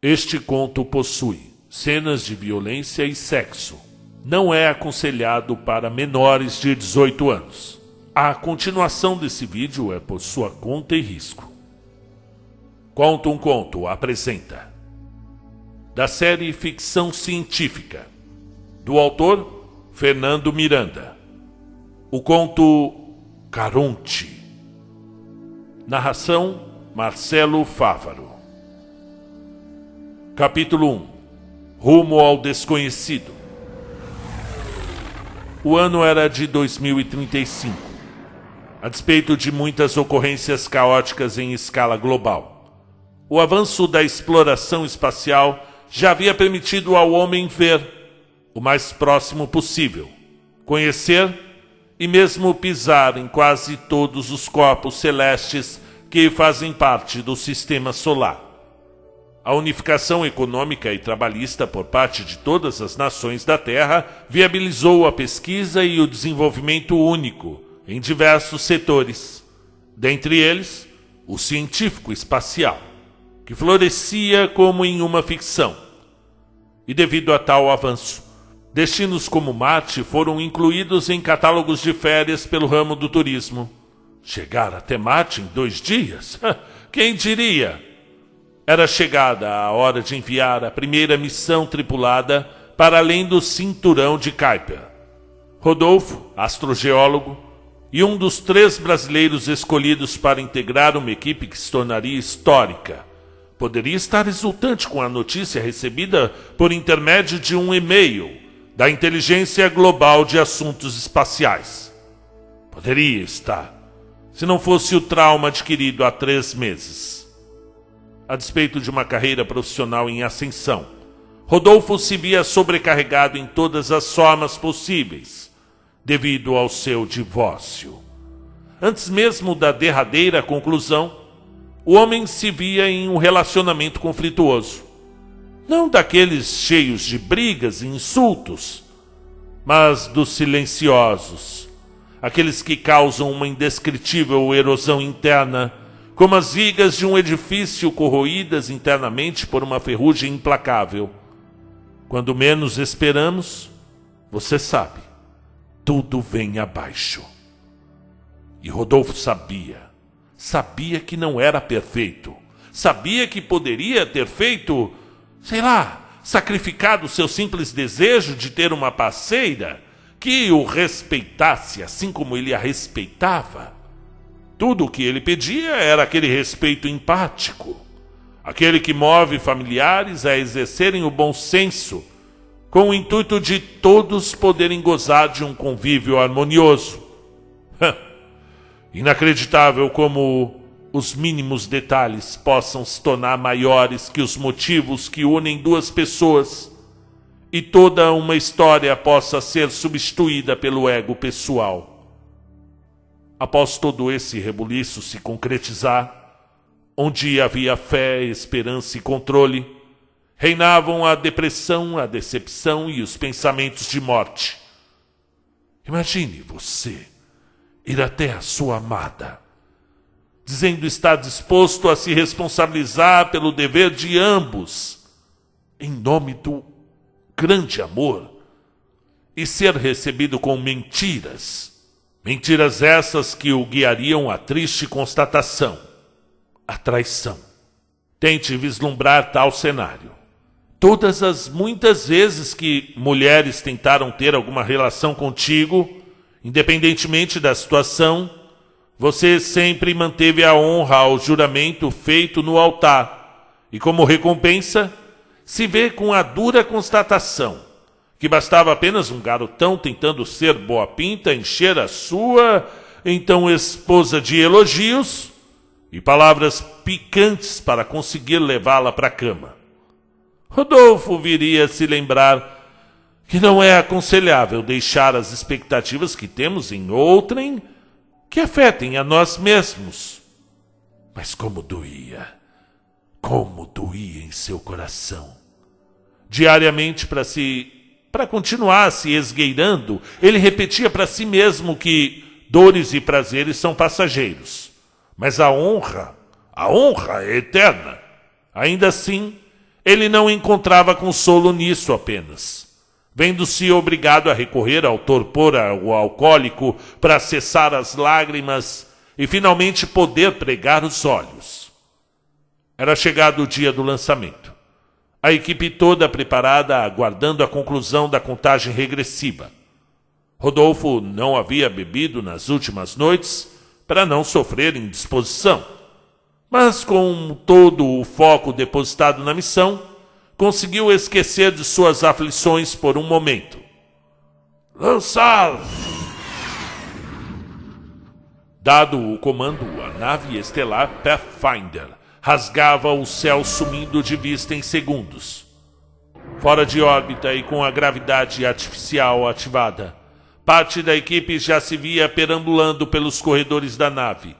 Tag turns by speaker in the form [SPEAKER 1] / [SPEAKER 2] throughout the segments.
[SPEAKER 1] Este conto possui cenas de violência e sexo. Não é aconselhado para menores de 18 anos. A continuação desse vídeo é por sua conta e risco. Conta um Conto apresenta da série Ficção Científica, do autor Fernando Miranda, o conto Caronte. Narração Marcelo Fávaro. Capítulo 1. Rumo ao Desconhecido. O ano era de 2035. A despeito de muitas ocorrências caóticas em escala global, o avanço da exploração espacial já havia permitido ao homem ver o mais próximo possível, conhecer e mesmo pisar em quase todos os corpos celestes que fazem parte do sistema solar. A unificação econômica e trabalhista por parte de todas as nações da Terra viabilizou a pesquisa e o desenvolvimento único em diversos setores, dentre eles o científico espacial, que florescia como em uma ficção. E devido a tal avanço, destinos como Marte foram incluídos em catálogos de férias pelo ramo do turismo. Chegar até Marte em 2 dias? Quem diria? Era chegada a hora de enviar a primeira missão tripulada para além do cinturão de Kuiper. Rodolfo, astrogeólogo, e um dos 3 brasileiros escolhidos para integrar uma equipe que se tornaria histórica, poderia estar exultante com a notícia recebida por intermédio de um e-mail da Inteligência Global de Assuntos Espaciais. Poderia estar, se não fosse o trauma adquirido há 3 meses. A despeito de uma carreira profissional em ascensão, Rodolfo se via sobrecarregado em todas as formas possíveis, devido ao seu divórcio. Antes mesmo da derradeira conclusão, o homem se via em um relacionamento conflituoso. Não daqueles cheios de brigas e insultos, mas dos silenciosos, aqueles que causam uma indescritível erosão interna, como as vigas de um edifício corroídas internamente por uma ferrugem implacável. Quando menos esperamos, você sabe, tudo vem abaixo. E Rodolfo sabia que não era perfeito, sabia que poderia ter feito, sacrificado seu simples desejo de ter uma parceira que o respeitasse assim como ele a respeitava. Tudo o que ele pedia era aquele respeito empático, aquele que move familiares a exercerem o bom senso, com o intuito de todos poderem gozar de um convívio harmonioso. Inacreditável como os mínimos detalhes possam se tornar maiores que os motivos que unem 2 pessoas, e toda uma história possa ser substituída pelo ego pessoal. Após todo esse rebuliço se concretizar, onde havia fé, esperança e controle, reinavam a depressão, a decepção e os pensamentos de morte. Imagine você ir até a sua amada, dizendo estar disposto a se responsabilizar pelo dever de ambos, em nome do grande amor, e ser recebido com mentiras. Mentiras essas que o guiariam à triste constatação, a traição. Tente vislumbrar tal cenário. Todas as muitas vezes que mulheres tentaram ter alguma relação contigo, independentemente da situação, você sempre manteve a honra ao juramento feito no altar, e como recompensa, se vê com a dura constatação que bastava apenas um garotão tentando ser boa pinta encher a sua, então esposa, de elogios e palavras picantes para conseguir levá-la para a cama. Rodolfo viria a se lembrar que não é aconselhável deixar as expectativas que temos em outrem que afetem a nós mesmos. Mas como doía em seu coração. Diariamente, para continuar se esgueirando, ele repetia para si mesmo que dores e prazeres são passageiros, mas a honra é eterna. Ainda assim, Ele não encontrava consolo nisso apenas. Vendo-se obrigado a recorrer ao torpor alcoólico para cessar as lágrimas e finalmente poder pregar os olhos. Era chegado o dia do lançamento. A equipe toda preparada, aguardando a conclusão da contagem regressiva. Rodolfo não havia bebido nas últimas noites para não sofrer indisposição, mas com todo o foco depositado na missão, conseguiu esquecer de suas aflições por um momento. Lançar! Dado o comando, a nave estelar Pathfinder rasgava o céu sumindo de vista em segundos. Fora de órbita e com a gravidade artificial ativada, parte da equipe já se via perambulando pelos corredores da nave,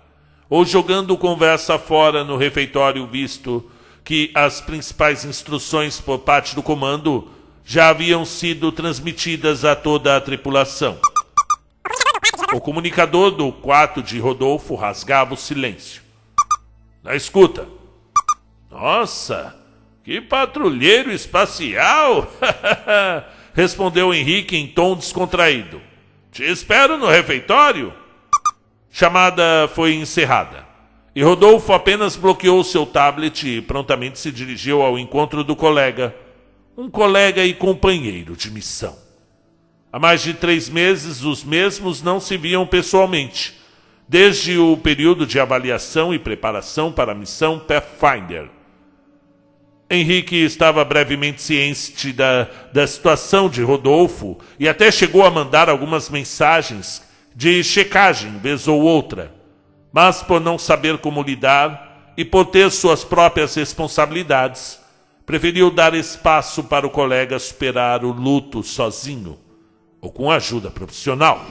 [SPEAKER 1] ou jogando conversa fora no refeitório, visto que as principais instruções por parte do comando já haviam sido transmitidas a toda a tripulação. O comunicador do quarto de Rodolfo rasgava o silêncio. Na escuta. Nossa, que patrulheiro espacial! Respondeu Henrique em tom descontraído. Te espero no refeitório. Chamada foi encerrada. E Rodolfo apenas bloqueou seu tablet e prontamente se dirigiu ao encontro do colega. Um colega e companheiro de missão. Há mais de 3 meses, os mesmos não se viam pessoalmente, desde o período de avaliação e preparação para a missão Pathfinder. Henrique estava brevemente ciente da situação de Rodolfo e até chegou a mandar algumas mensagens de checagem, vez ou outra. Mas por não saber como lidar e por ter suas próprias responsabilidades, preferiu dar espaço para o colega superar o luto sozinho, ou com ajuda profissional.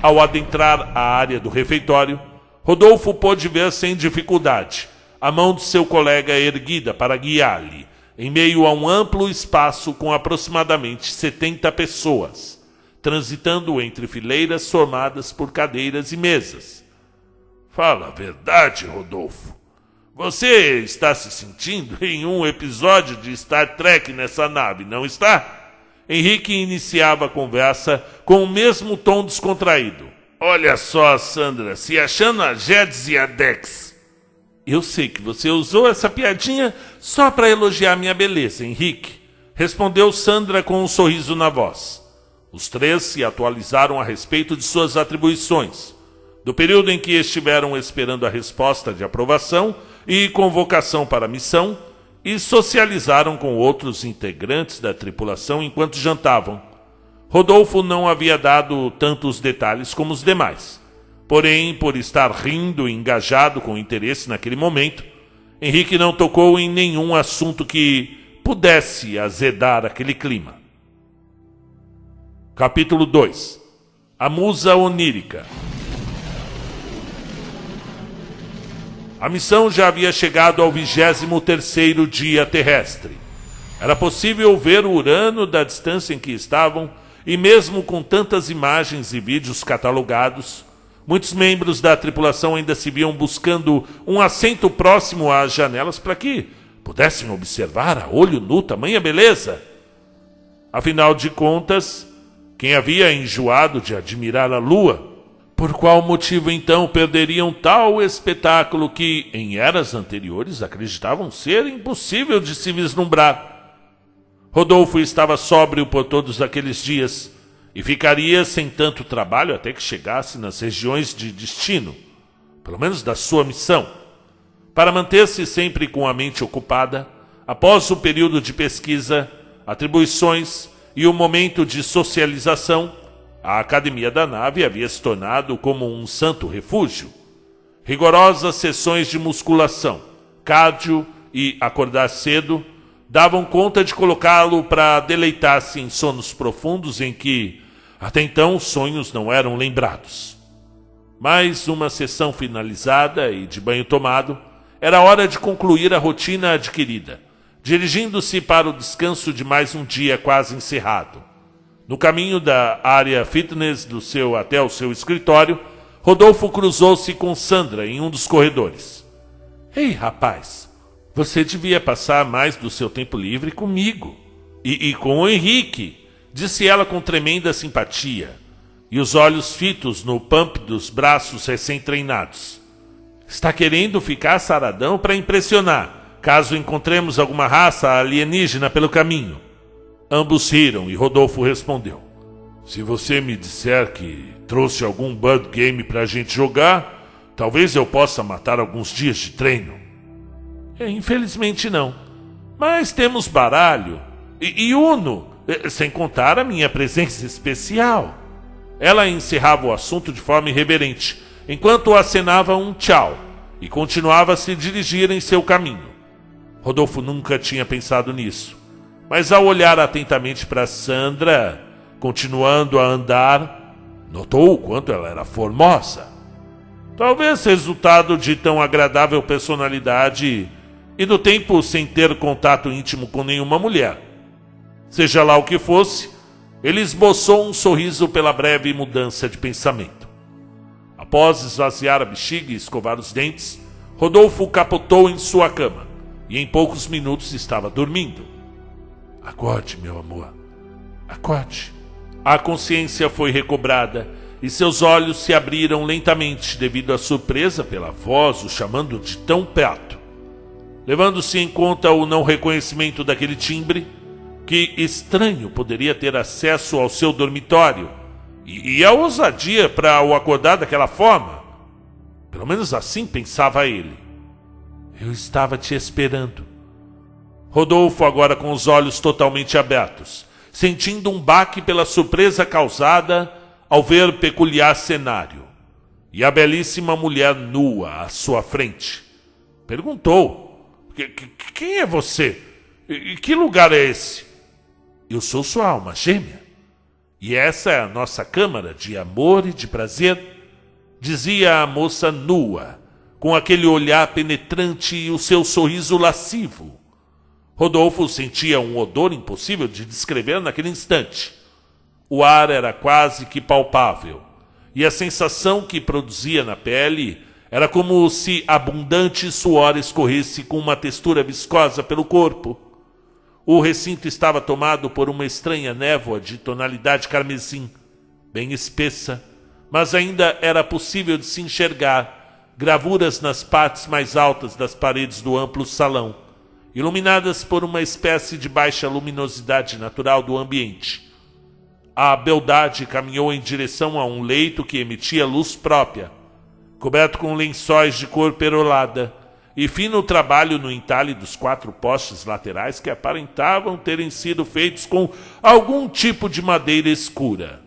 [SPEAKER 1] Ao adentrar a área do refeitório, Rodolfo pôde ver sem dificuldade a mão de seu colega erguida para guiá-lo, em meio a um amplo espaço com aproximadamente 70 pessoas, transitando entre fileiras formadas por cadeiras e mesas. Fala a verdade, Rodolfo. Você está se sentindo em um episódio de Star Trek nessa nave, não está? Henrique iniciava a conversa com o mesmo tom descontraído. Olha só, Sandra, se achando a Jedes e a Dex. Eu sei que você usou essa piadinha só para elogiar minha beleza, Henrique. Respondeu Sandra com um sorriso na voz. Os 3 se atualizaram a respeito de suas atribuições, do período em que estiveram esperando a resposta de aprovação e convocação para a missão, e socializaram com outros integrantes da tripulação enquanto jantavam. Rodolfo não havia dado tantos detalhes como os demais. Porém, por estar rindo e engajado com interesse naquele momento, Henrique não tocou em nenhum assunto que pudesse azedar aquele clima. Capítulo 2. A Musa Onírica. A missão já havia chegado ao 23º dia terrestre. Era possível ver o Urano da distância em que estavam, e mesmo com tantas imagens e vídeos catalogados, muitos membros da tripulação ainda se viam buscando um assento próximo às janelas para que pudessem observar a olho nu tamanha beleza. Afinal de contas, quem havia enjoado de admirar a lua? Por qual motivo, então, perderiam tal espetáculo que, em eras anteriores, acreditavam ser impossível de se vislumbrar? Rodolfo estava sóbrio por todos aqueles dias e ficaria sem tanto trabalho até que chegasse nas regiões de destino, pelo menos da sua missão. Para manter-se sempre com a mente ocupada, após o período de pesquisa, atribuições e o momento de socialização, a academia da nave havia se tornado como um santo refúgio. Rigorosas sessões de musculação, cardio e acordar cedo davam conta de colocá-lo para deleitar-se em sonos profundos em que, até então, sonhos não eram lembrados. Mais uma sessão finalizada e de banho tomado, era hora de concluir a rotina adquirida, dirigindo-se para o descanso de mais um dia quase encerrado. No caminho da área fitness até o seu escritório, Rodolfo cruzou-se com Sandra em um dos corredores. Ei, rapaz, Você devia passar mais do seu tempo livre comigo. E com o Henrique, disse ela com tremenda simpatia, e os olhos fitos no pump dos braços recém-treinados. Está querendo ficar saradão para impressionar, caso encontremos alguma raça alienígena pelo caminho. Ambos riram e Rodolfo respondeu: se você me disser que trouxe algum board game pra gente jogar, talvez eu possa matar alguns dias de treino. Infelizmente não. Mas temos baralho e Uno, sem contar a minha presença especial. Ela encerrava o assunto de forma irreverente, enquanto acenava um tchau e continuava a se dirigir em seu caminho. Rodolfo nunca tinha pensado nisso, mas ao olhar atentamente para Sandra, continuando a andar, notou o quanto ela era formosa. Talvez resultado de tão agradável personalidade e do tempo sem ter contato íntimo com nenhuma mulher. Seja lá o que fosse, ele esboçou um sorriso pela breve mudança de pensamento. Após esvaziar a bexiga e escovar os dentes, Rodolfo capotou em sua cama e em poucos minutos estava dormindo. Acorde, meu amor, acorde. A consciência foi recobrada e seus olhos se abriram lentamente devido à surpresa pela voz o chamando de tão perto. Levando-se em conta o não reconhecimento daquele timbre, que estranho poderia ter acesso ao seu dormitório, e a ousadia para o acordar daquela forma. Pelo menos assim pensava ele. Eu estava te esperando. Rodolfo, agora com os olhos totalmente abertos, sentindo um baque pela surpresa causada ao ver o peculiar cenário, e a belíssima mulher nua à sua frente. Perguntou: quem é você? E que lugar é esse? Eu sou sua alma gêmea, e essa é a nossa câmara de amor e de prazer, dizia a moça nua, com aquele olhar penetrante e o seu sorriso lascivo. Rodolfo sentia um odor impossível de descrever naquele instante. O ar era quase que palpável, e a sensação que produzia na pele era como se abundante suor escorresse com uma textura viscosa pelo corpo. O recinto estava tomado por uma estranha névoa de tonalidade carmesim, bem espessa, mas ainda era possível de se enxergar gravuras nas partes mais altas das paredes do amplo salão, iluminadas por uma espécie de baixa luminosidade natural do ambiente. A beldade caminhou em direção a um leito que emitia luz própria, coberto com lençóis de cor perolada, e fino trabalho no entalhe dos 4 postes laterais que aparentavam terem sido feitos com algum tipo de madeira escura.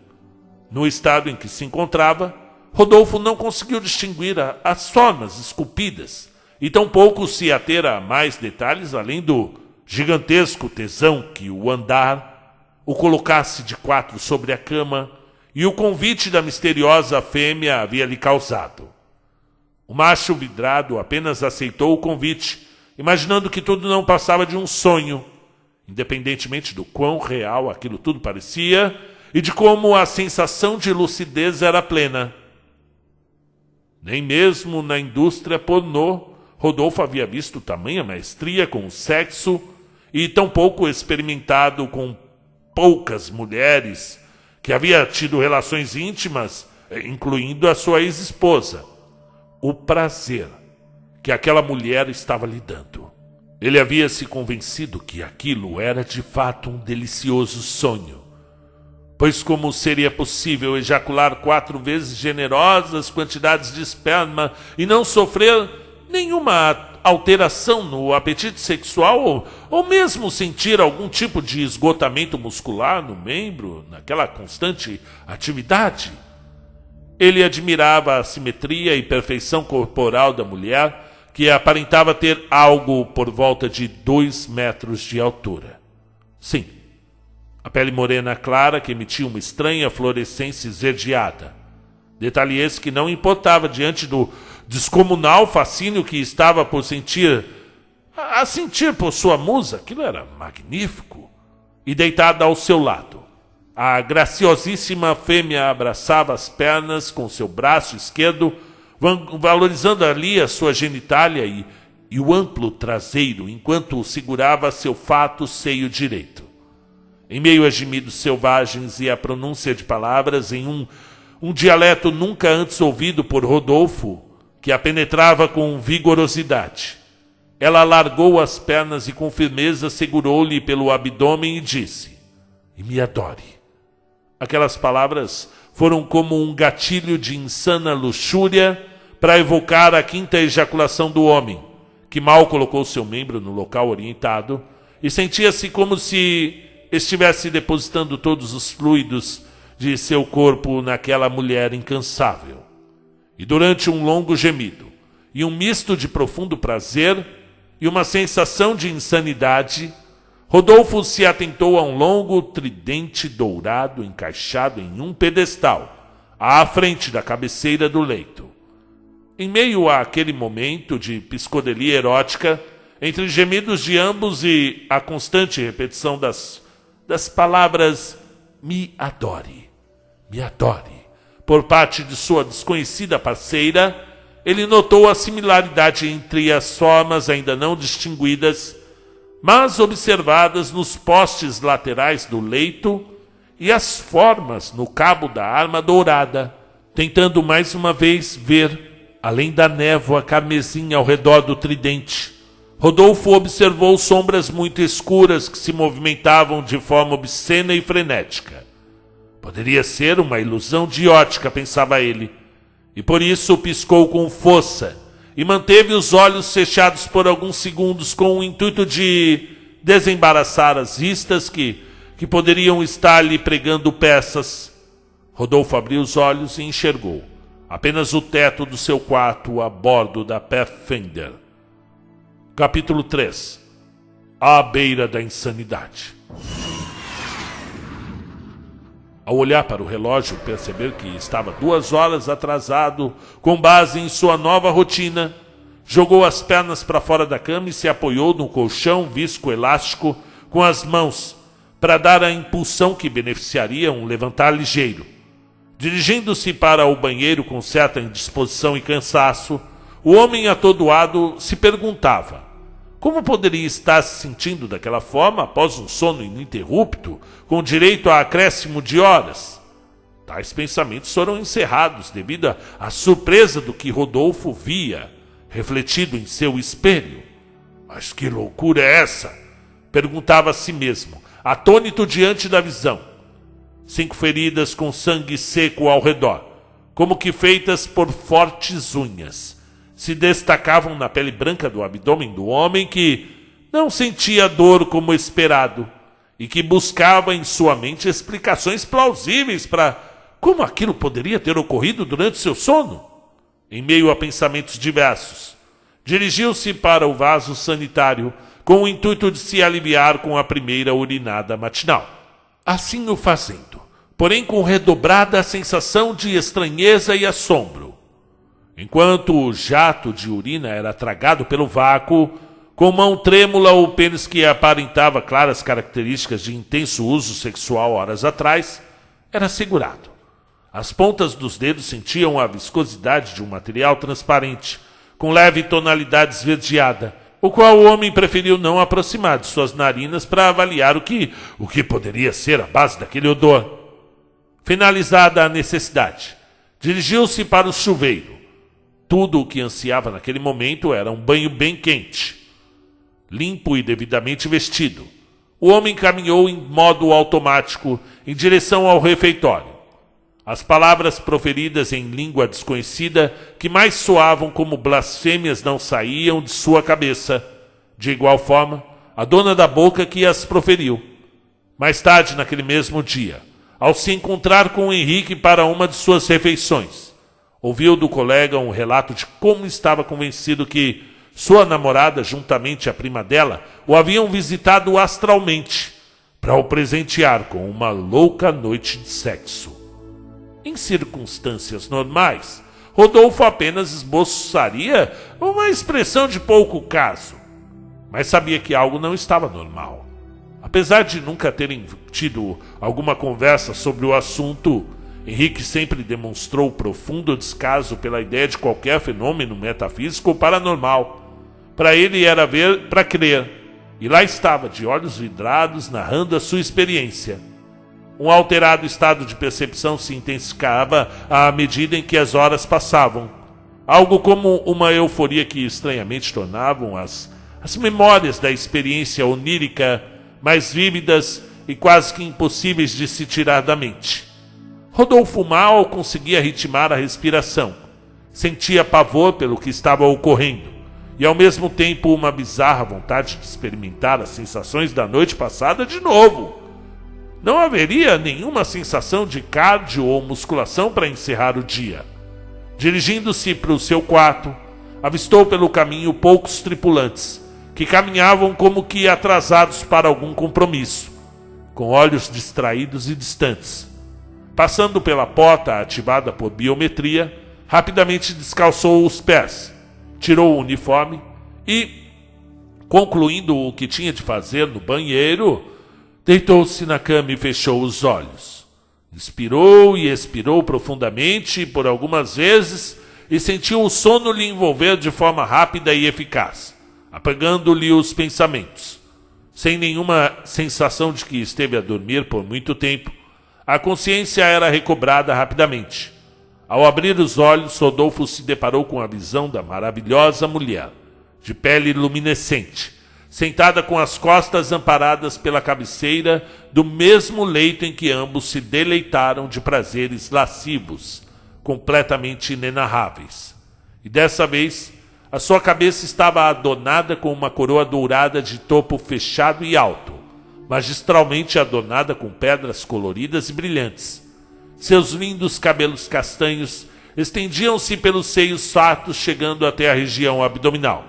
[SPEAKER 1] No estado em que se encontrava, Rodolfo não conseguiu distinguir as formas esculpidas, e tampouco se ater a mais detalhes além do gigantesco tesão que o andar o colocasse de 4 sobre a cama e o convite da misteriosa fêmea havia lhe causado. O macho vidrado apenas aceitou o convite, imaginando que tudo não passava de um sonho, independentemente do quão real aquilo tudo parecia e de como a sensação de lucidez era plena. Nem mesmo na indústria pornô Rodolfo havia visto tamanha maestria com o sexo e tampouco experimentado com poucas mulheres que havia tido relações íntimas, incluindo a sua ex-esposa. O prazer que aquela mulher estava lhe dando. Ele havia se convencido que aquilo era de fato um delicioso sonho, pois como seria possível ejacular 4 vezes generosas quantidades de esperma e não sofrer nenhuma alteração no apetite sexual ou mesmo sentir algum tipo de esgotamento muscular no membro naquela constante atividade? Ele admirava a simetria e perfeição corporal da mulher, que aparentava ter algo por volta de 2 metros de altura. Sim, a pele morena clara que emitia uma estranha fluorescência esverdeada. Detalhe esse que não importava diante do descomunal fascínio que estava por sentir por sua musa. Aquilo era magnífico. E deitada ao seu lado, a graciosíssima fêmea abraçava as pernas com seu braço esquerdo, valorizando ali a sua genitália e o amplo traseiro enquanto segurava seu fato seio direito. Em meio a gemidos selvagens e a pronúncia de palavras em um dialeto nunca antes ouvido por Rodolfo, que a penetrava com vigorosidade, ela largou as pernas e com firmeza segurou-lhe pelo abdômen e disse: "E me adore." Aquelas palavras foram como um gatilho de insana luxúria para evocar a quinta ejaculação do homem, que mal colocou seu membro no local orientado e sentia-se como se estivesse depositando todos os fluidos de seu corpo naquela mulher incansável. E durante um longo gemido, e um misto de profundo prazer e uma sensação de insanidade, Rodolfo se atentou a um longo tridente dourado encaixado em um pedestal, à frente da cabeceira do leito. Em meio àquele momento de psicodelia erótica, entre gemidos de ambos e a constante repetição das palavras "me adore, por parte de sua desconhecida parceira, ele notou a similaridade entre as formas ainda não distinguidas, mas observadas nos postes laterais do leito e as formas no cabo da arma dourada, tentando mais uma vez ver, além da névoa carmesim ao redor do tridente. Rodolfo observou sombras muito escuras que se movimentavam de forma obscena e frenética. Poderia ser uma ilusão de ótica, pensava ele, e por isso piscou com força e manteve os olhos fechados por alguns segundos com o intuito de desembaraçar as vistas que poderiam estar lhe pregando peças. Rodolfo abriu os olhos e enxergou apenas o teto do seu quarto a bordo da Pathfinder. Capítulo 3. À beira da insanidade. Ao olhar para o relógio, perceber que estava 2 horas atrasado, com base em sua nova rotina, jogou as pernas para fora da cama e se apoiou no colchão viscoelástico com as mãos, para dar a impulsão que beneficiaria um levantar ligeiro. Dirigindo-se para o banheiro com certa indisposição e cansaço, o homem atordoado se perguntava: como poderia estar se sentindo daquela forma após um sono ininterrupto, com direito a acréscimo de horas? Tais pensamentos foram encerrados devido à surpresa do que Rodolfo via, refletido em seu espelho. Mas que loucura é essa? Perguntava a si mesmo, atônito diante da visão. 5 feridas com sangue seco ao redor, como que feitas por fortes unhas, se destacavam na pele branca do abdômen do homem, que não sentia dor como esperado e que buscava em sua mente explicações plausíveis para como aquilo poderia ter ocorrido durante seu sono. Em meio a pensamentos diversos, dirigiu-se para o vaso sanitário com o intuito de se aliviar com a primeira urinada matinal. Assim o fazendo, porém com redobrada sensação de estranheza e assombro. Enquanto o jato de urina era tragado pelo vácuo, com mão trêmula, o pênis que aparentava claras características de intenso uso sexual horas atrás, era segurado. As pontas dos dedos sentiam a viscosidade de um material transparente, com leve tonalidade esverdeada, o qual o homem preferiu não aproximar de suas narinas para avaliar o que poderia ser a base daquele odor. Finalizada a necessidade, dirigiu-se para o chuveiro. Tudo o que ansiava naquele momento era um banho bem quente. Limpo e devidamente vestido, o homem caminhou em modo automático em direção ao refeitório. As palavras proferidas em língua desconhecida, que mais soavam como blasfêmias, não saíam de sua cabeça. De igual forma, a dona da boca que as proferiu. Mais tarde, naquele mesmo dia, ao se encontrar com Henrique para uma de suas refeições, ouviu do colega um relato de como estava convencido que sua namorada, juntamente à prima dela, o haviam visitado astralmente para o presentear com uma louca noite de sexo. Em circunstâncias normais, Rodolfo apenas esboçaria uma expressão de pouco caso, mas sabia que algo não estava normal. Apesar de nunca terem tido alguma conversa sobre o assunto, Henrique sempre demonstrou profundo descaso pela ideia de qualquer fenômeno metafísico ou paranormal, Para ele era ver para crer, e lá estava, de olhos vidrados, narrando a sua experiência. Um alterado estado de percepção se intensificava à medida em que as horas passavam, algo como uma euforia que estranhamente tornavam as memórias da experiência onírica mais vívidas e quase que impossíveis de se tirar da mente. Rodolfo mal conseguia ritmar a respiração. Sentia pavor pelo que estava ocorrendo e ao mesmo tempo uma bizarra vontade de experimentar as sensações da noite passada de novo. Não haveria nenhuma sensação de cardio ou musculação para encerrar o dia. Dirigindo-se para o seu quarto, avistou pelo caminho poucos tripulantes, que caminhavam como que atrasados para algum compromisso, com olhos distraídos e distantes. Passando pela porta ativada por biometria, rapidamente descalçou os pés, tirou o uniforme e, concluindo o que tinha de fazer no banheiro, deitou-se na cama e fechou os olhos. Inspirou e expirou profundamente por algumas vezes e sentiu o sono lhe envolver de forma rápida e eficaz, apagando-lhe os pensamentos. Sem nenhuma sensação de que esteve a dormir por muito tempo, a consciência era recobrada rapidamente. Ao abrir os olhos, Rodolfo se deparou com a visão da maravilhosa mulher, de pele luminescente, sentada com as costas amparadas pela cabeceira do mesmo leito em que ambos se deleitaram de prazeres lascivos, completamente inenarráveis. E dessa vez, a sua cabeça estava adornada com uma coroa dourada de topo fechado e alto, magistralmente adornada com pedras coloridas e brilhantes. Seus lindos cabelos castanhos estendiam-se pelos seios fartos, chegando até a região abdominal.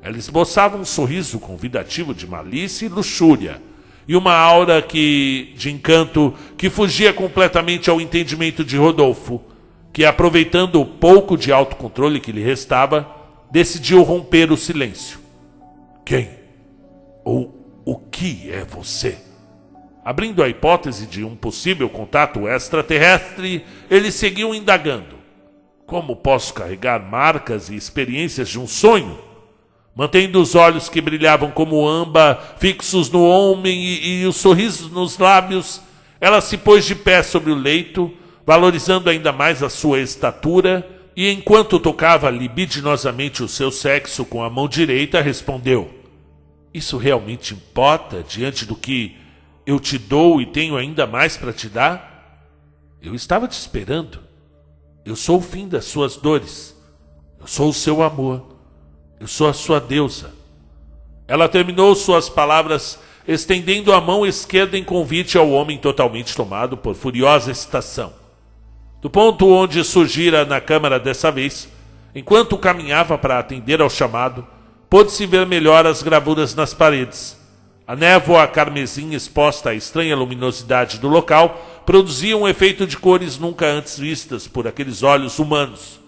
[SPEAKER 1] Ela esboçava um sorriso convidativo de malícia e luxúria, e uma aura de encanto que fugia completamente ao entendimento de Rodolfo, que, aproveitando o pouco de autocontrole que lhe restava, decidiu romper o silêncio. Quem ou o que é você? Abrindo a hipótese de um possível contato extraterrestre, ele seguiu indagando. Como posso carregar marcas e experiências de um sonho? Mantendo os olhos que brilhavam como âmbar fixos no homem e os sorrisos nos lábios, ela se pôs de pé sobre o leito, valorizando ainda mais a sua estatura, e enquanto tocava libidinosamente o seu sexo com a mão direita, respondeu: Isso realmente importa diante do que eu te dou e tenho ainda mais para te dar? Eu estava te esperando. Eu sou o fim das suas dores. Eu sou o seu amor. Eu sou a sua deusa. Ela terminou suas palavras estendendo a mão esquerda em convite ao homem totalmente tomado por furiosa excitação. Do ponto onde surgira na câmara dessa vez, enquanto caminhava para atender ao chamado, pôde-se ver melhor as gravuras nas paredes. A névoa carmesim exposta à estranha luminosidade do local produzia um efeito de cores nunca antes vistas por aqueles olhos humanos.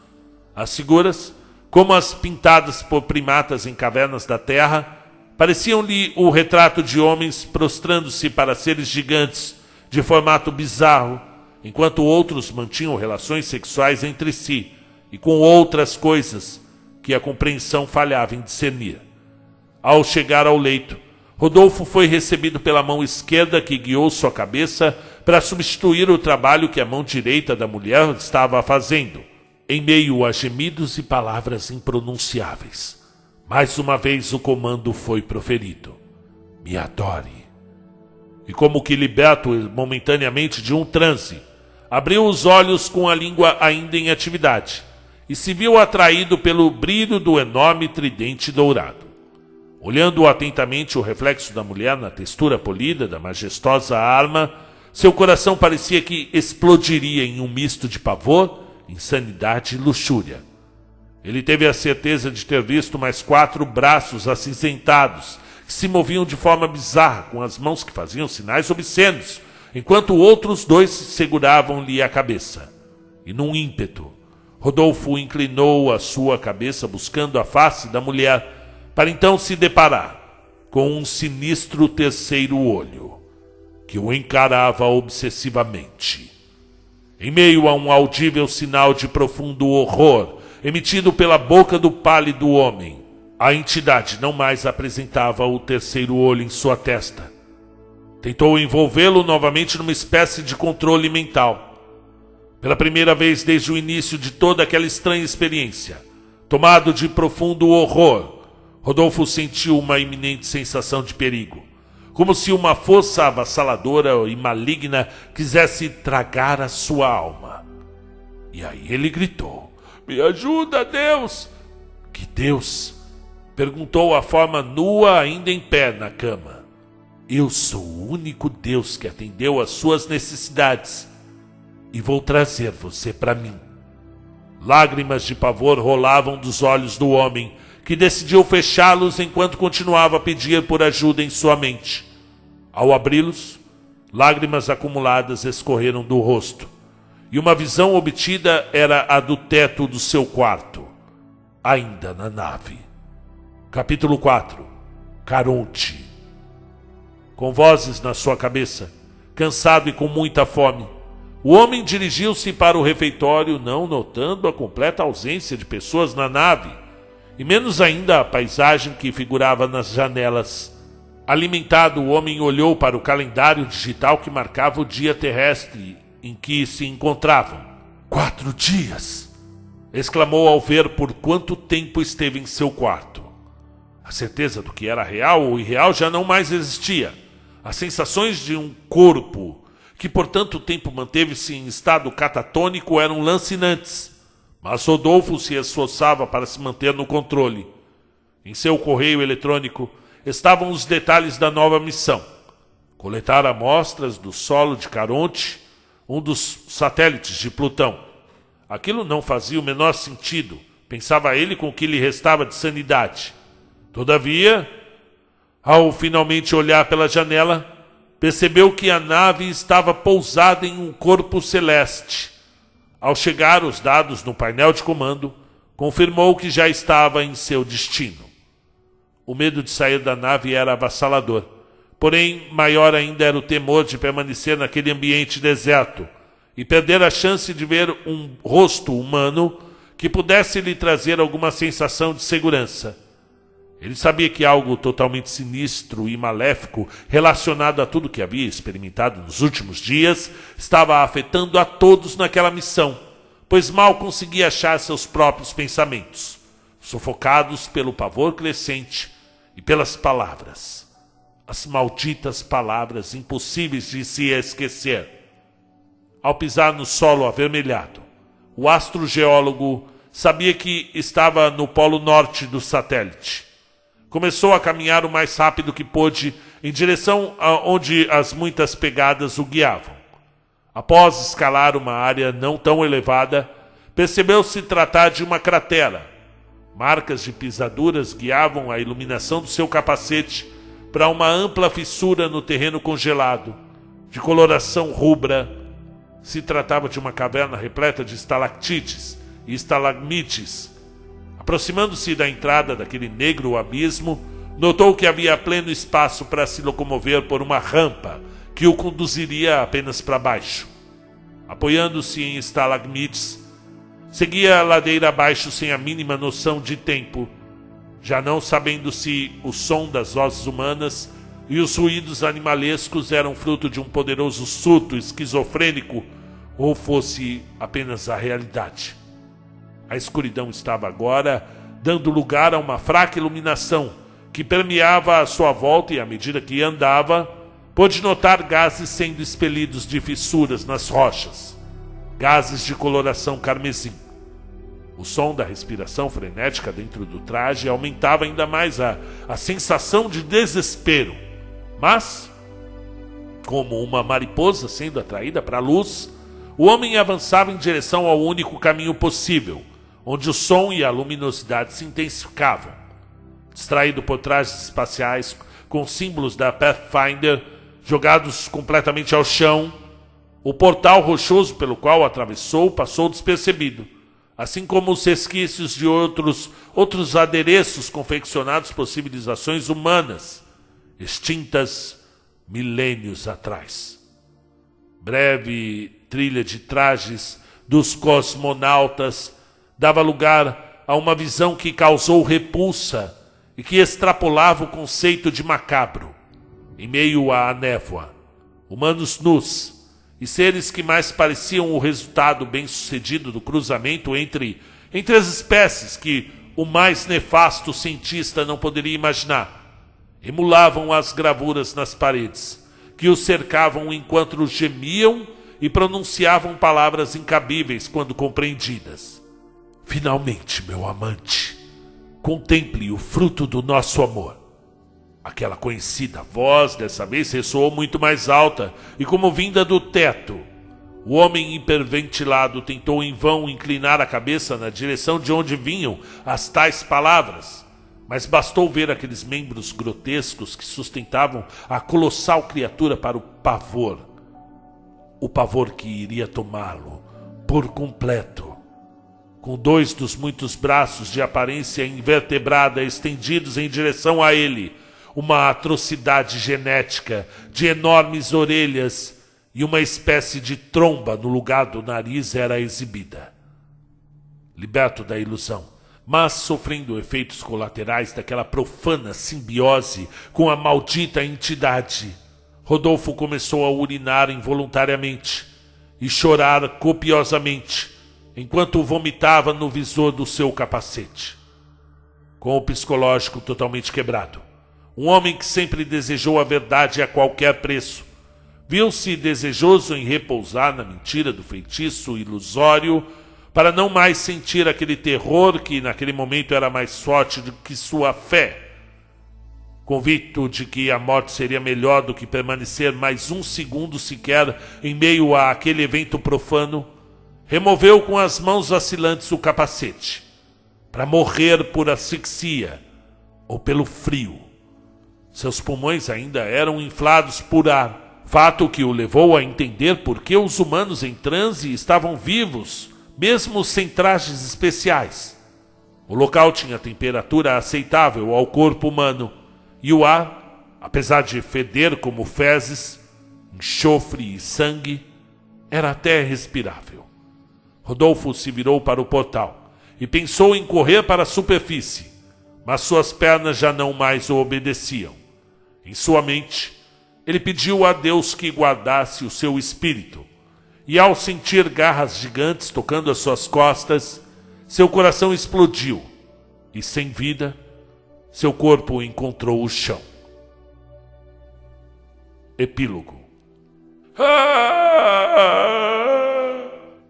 [SPEAKER 1] As figuras, como as pintadas por primatas em cavernas da terra, pareciam-lhe o retrato de homens prostrando-se para seres gigantes de formato bizarro, enquanto outros mantinham relações sexuais entre si e com outras coisas que a compreensão falhava em discernir. Ao chegar ao leito, Rodolfo foi recebido pela mão esquerda que guiou sua cabeça para substituir o trabalho que a mão direita da mulher estava fazendo, em meio a gemidos e palavras impronunciáveis. Mais uma vez o comando foi proferido: me adore. E como que liberto momentaneamente de um transe, abriu os olhos com a língua ainda em atividade e se viu atraído pelo brilho do enorme tridente dourado. Olhando atentamente o reflexo da mulher na textura polida da majestosa arma, seu coração parecia que explodiria em um misto de pavor, insanidade e luxúria. Ele teve a certeza de ter visto mais 4 braços acinzentados, que se moviam de forma bizarra, com as mãos que faziam sinais obscenos, enquanto outros 2 seguravam-lhe a cabeça. E num ímpeto, Rodolfo inclinou a sua cabeça buscando a face da mulher, para então se deparar com um sinistro terceiro olho, que o encarava obsessivamente. Em meio a um audível sinal de profundo horror, emitido pela boca do pálido homem, A entidade não mais apresentava o terceiro olho em sua testa. Tentou envolvê-lo novamente numa espécie de controle mental. Pela primeira vez desde o início de toda aquela estranha experiência, tomado de profundo horror, Rodolfo sentiu uma iminente sensação de perigo, como se uma força avassaladora e maligna quisesse tragar a sua alma. E aí ele gritou: "Me ajuda, Deus!" "Que Deus?" perguntou a forma nua ainda em pé na cama. "Eu sou o único Deus que atendeu às suas necessidades e vou trazer você para mim." Lágrimas de pavor rolavam dos olhos do homem, que decidiu fechá-los enquanto continuava a pedir por ajuda em sua mente. Ao abri-los, lágrimas acumuladas escorreram do rosto, e uma visão obtida era a do teto do seu quarto, ainda na nave. Capítulo 4. Caronte. Com vozes na sua cabeça, cansado e com muita fome, o homem dirigiu-se para o refeitório, não notando a completa ausência de pessoas na nave, e menos ainda a paisagem que figurava nas janelas. Alimentado, o homem olhou para o calendário digital que marcava o dia terrestre em que se encontravam. 4 dias! Exclamou ao ver por quanto tempo esteve em seu quarto. A certeza do que era real ou irreal já não mais existia. As sensações de um corpo que por tanto tempo manteve-se em estado catatônico eram lancinantes, mas Rodolfo se esforçava para se manter no controle. Em seu correio eletrônico estavam os detalhes da nova missão: coletar amostras do solo de Caronte, um dos satélites de Plutão. Aquilo não fazia o menor sentido, pensava ele com o que lhe restava de sanidade. Todavia, ao finalmente olhar pela janela, percebeu que a nave estava pousada em um corpo celeste. Ao chegar os dados no painel de comando, confirmou que já estava em seu destino. O medo de sair da nave era avassalador, porém maior ainda era o temor de permanecer naquele ambiente deserto e perder a chance de ver um rosto humano que pudesse lhe trazer alguma sensação de segurança. Ele sabia que algo totalmente sinistro e maléfico, relacionado a tudo que havia experimentado nos últimos dias, estava afetando a todos naquela missão, pois mal conseguia achar seus próprios pensamentos, sufocados pelo pavor crescente e pelas palavras, as malditas palavras impossíveis de se esquecer. Ao pisar no solo avermelhado, o astrogeólogo sabia que estava no polo norte do satélite. Começou a caminhar o mais rápido que pôde em direção a onde as muitas pegadas o guiavam. Após escalar uma área não tão elevada, percebeu-se tratar de uma cratera. Marcas de pisaduras guiavam a iluminação do seu capacete para uma ampla fissura no terreno congelado, de coloração rubra. Se tratava de uma caverna repleta de estalactites e estalagmites. Aproximando-se da entrada daquele negro abismo, notou que havia pleno espaço para se locomover por uma rampa que o conduziria apenas para baixo. Apoiando-se em estalagmites, seguia a ladeira abaixo sem a mínima noção de tempo, já não sabendo se o som das vozes humanas e os ruídos animalescos eram fruto de um poderoso surto esquizofrênico ou fosse apenas a realidade. A escuridão estava agora dando lugar a uma fraca iluminação que permeava a sua volta, e à medida que andava, pôde notar gases sendo expelidos de fissuras nas rochas, gases de coloração carmesim. O som da respiração frenética dentro do traje aumentava ainda mais a sensação de desespero. Mas, como uma mariposa sendo atraída para a luz, o homem avançava em direção ao único caminho possível, onde o som e a luminosidade se intensificavam. Distraído por trajes espaciais com símbolos da Pathfinder jogados completamente ao chão, o portal rochoso pelo qual atravessou passou despercebido, assim como os resquícios de outros adereços confeccionados por civilizações humanas, extintas milênios atrás. Breve trilha de trajes dos cosmonautas dava lugar a uma visão que causou repulsa e que extrapolava o conceito de macabro. Em meio à névoa, humanos nus e seres que mais pareciam o resultado bem-sucedido do cruzamento entre as espécies que o mais nefasto cientista não poderia imaginar, emulavam as gravuras nas paredes, que os cercavam enquanto gemiam e pronunciavam palavras incabíveis quando compreendidas. Finalmente, meu amante, contemple o fruto do nosso amor. Aquela conhecida voz dessa vez ressoou muito mais alta e como vinda do teto. O homem hiperventilado tentou em vão inclinar a cabeça na direção de onde vinham as tais palavras, mas bastou ver aqueles membros grotescos que sustentavam a colossal criatura para o pavor que iria tomá-lo por completo. Com 2 dos muitos braços de aparência invertebrada estendidos em direção a ele, uma atrocidade genética de enormes orelhas e uma espécie de tromba no lugar do nariz era exibida. Liberto da ilusão, mas sofrendo efeitos colaterais daquela profana simbiose com a maldita entidade, Rodolfo começou a urinar involuntariamente e chorar copiosamente, enquanto vomitava no visor do seu capacete. Com o psicológico totalmente quebrado, um homem que sempre desejou a verdade a qualquer preço, viu-se desejoso em repousar na mentira do feitiço ilusório para não mais sentir aquele terror que naquele momento era mais forte do que sua fé. Convicto de que a morte seria melhor do que permanecer mais um segundo sequer em meio a aquele evento profano, removeu com as mãos vacilantes o capacete, para morrer por asfixia ou pelo frio. Seus pulmões ainda eram inflados por ar, fato que o levou a entender por que os humanos em transe estavam vivos, mesmo sem trajes especiais. O local tinha temperatura aceitável ao corpo humano, e o ar, apesar de feder como fezes, enxofre e sangue, era até respirável. Rodolfo se virou para o portal e pensou em correr para a superfície, mas suas pernas já não mais o obedeciam. Em sua mente, ele pediu a Deus que guardasse o seu espírito, e ao sentir garras gigantes tocando as suas costas, seu coração explodiu, e sem vida, seu corpo encontrou o chão. Epílogo.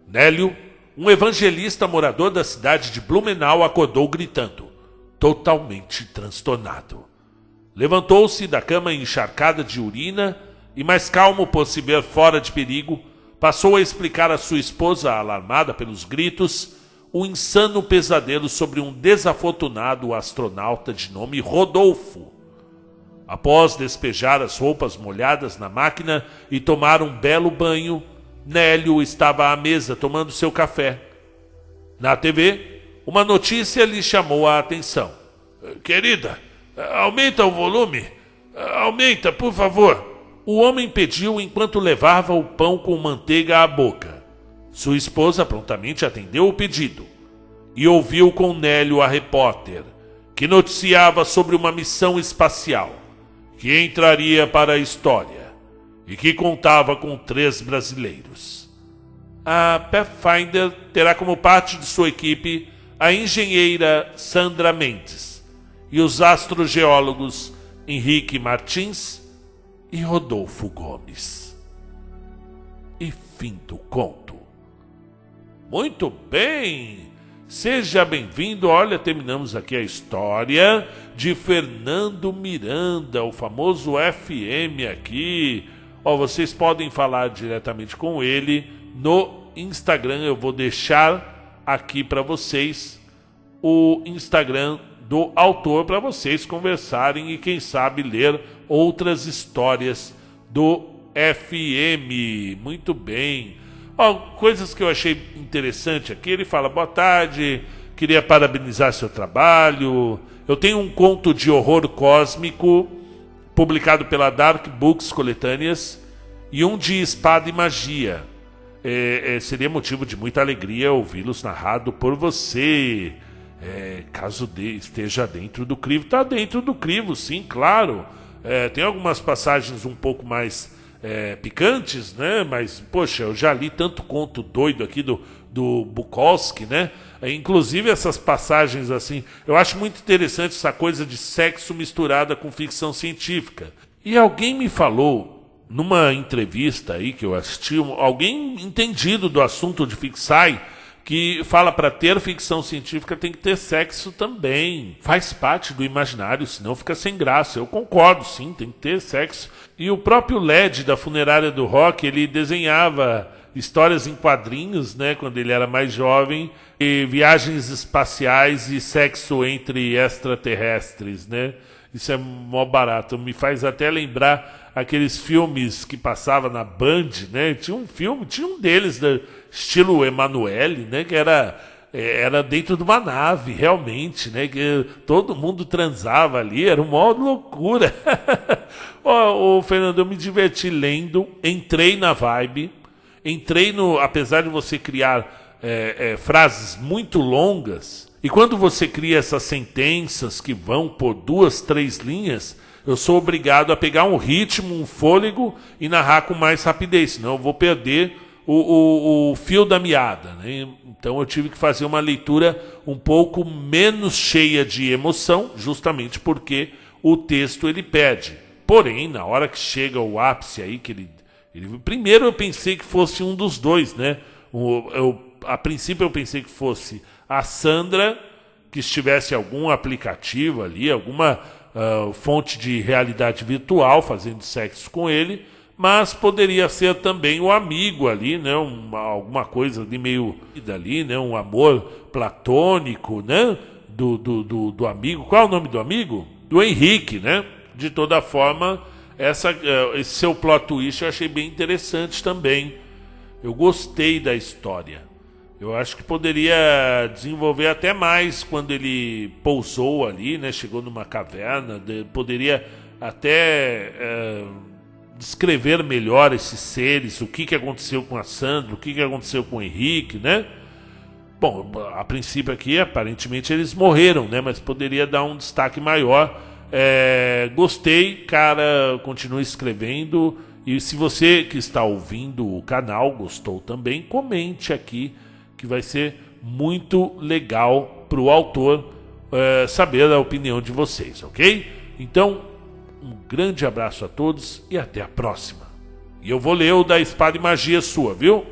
[SPEAKER 1] Nélio, um evangelista morador da cidade de Blumenau, acordou gritando, totalmente transtornado. Levantou-se da cama encharcada de urina e, mais calmo por se ver fora de perigo, passou a explicar à sua esposa, alarmada pelos gritos, o insano pesadelo sobre um desafortunado astronauta de nome Rodolfo. Após despejar as roupas molhadas na máquina e tomar um belo banho, Nélio estava à mesa tomando seu café. Na TV, uma notícia lhe chamou a atenção. Querida, aumenta o volume. Aumenta, por favor. O homem pediu enquanto levava o pão com manteiga à boca. Sua esposa prontamente atendeu o pedido e ouviu com Nélio a repórter, que noticiava sobre uma missão espacial que entraria para a história e que contava com 3 brasileiros. A Pathfinder terá como parte de sua equipe a engenheira Sandra Mendes e os astrogeólogos Henrique Martins e Rodolfo Gomes. E fim do conto. Muito bem! Seja bem-vindo. Olha, terminamos aqui a história de Fernando Miranda, o famoso FM aqui. Ó, vocês podem falar diretamente com ele no Instagram. Eu vou deixar aqui para vocês o Instagram do autor para vocês conversarem e quem sabe ler outras histórias do FM. Muito bem. Ó, coisas que eu achei interessante aqui. Ele fala, boa tarde, queria parabenizar seu trabalho. Eu tenho um conto de horror cósmico publicado pela Dark Books Coletâneas e um de espada e magia. Seria motivo de muita alegria ouvi-los narrado por você. caso esteja dentro do crivo. Está dentro do crivo, sim, claro. Tem algumas passagens um pouco mais picantes, né? Mas, poxa, eu já li tanto conto doido aqui do Bukowski, né? Inclusive essas passagens assim, eu acho muito interessante essa coisa de sexo misturada com ficção científica. E alguém me falou, numa entrevista aí que eu assisti, alguém entendido do assunto de Fixai, que fala para ter ficção científica tem que ter sexo também. Faz parte do imaginário, senão fica sem graça. Eu concordo, sim, tem que ter sexo. E o próprio LED da Funerária do Rock, ele desenhava histórias em quadrinhos, né, quando ele era mais jovem, e viagens espaciais e sexo entre extraterrestres, né? Isso é mó barato. Me faz até lembrar aqueles filmes que passava na Band, né? Tinha um deles, estilo Emanuele, né? Que era dentro de uma nave, realmente, né? Que todo mundo transava ali, era uma loucura. Fernando, eu me diverti lendo, entrei na vibe, apesar de você criar frases muito longas, e quando você cria essas sentenças que vão por 2, 3 linhas, eu sou obrigado a pegar um ritmo, um fôlego e narrar com mais rapidez, senão eu vou perder o fio da meada, né? Então eu tive que fazer uma leitura um pouco menos cheia de emoção, justamente porque o texto ele pede. Porém, na hora que chega o ápice aí, que ele primeiro eu pensei que fosse um dos dois, né? A princípio eu pensei que fosse a Sandra, que estivesse algum aplicativo ali, alguma fonte de realidade virtual fazendo sexo com ele, mas poderia ser também o amigo ali, né? Alguma coisa ali meio ali, né? Um amor platônico, né? Do amigo. Qual é o nome do amigo? Do Henrique, né? De toda forma, esse seu plot twist eu achei bem interessante também. Eu gostei da história. Eu acho que poderia desenvolver até mais quando ele pousou ali, né? Chegou numa caverna. Poderia até descrever melhor esses seres, o que aconteceu com a Sandra, o que aconteceu com o Henrique, né? Bom, a princípio aqui, aparentemente eles morreram, né? Mas poderia dar um destaque maior. Gostei, cara, continue escrevendo. E se você que está ouvindo o canal gostou também, comente aqui, que vai ser muito legal para o autor saber a opinião de vocês, ok? Então, um grande abraço a todos e até a próxima. E eu vou ler o da Espada e Magia sua, viu?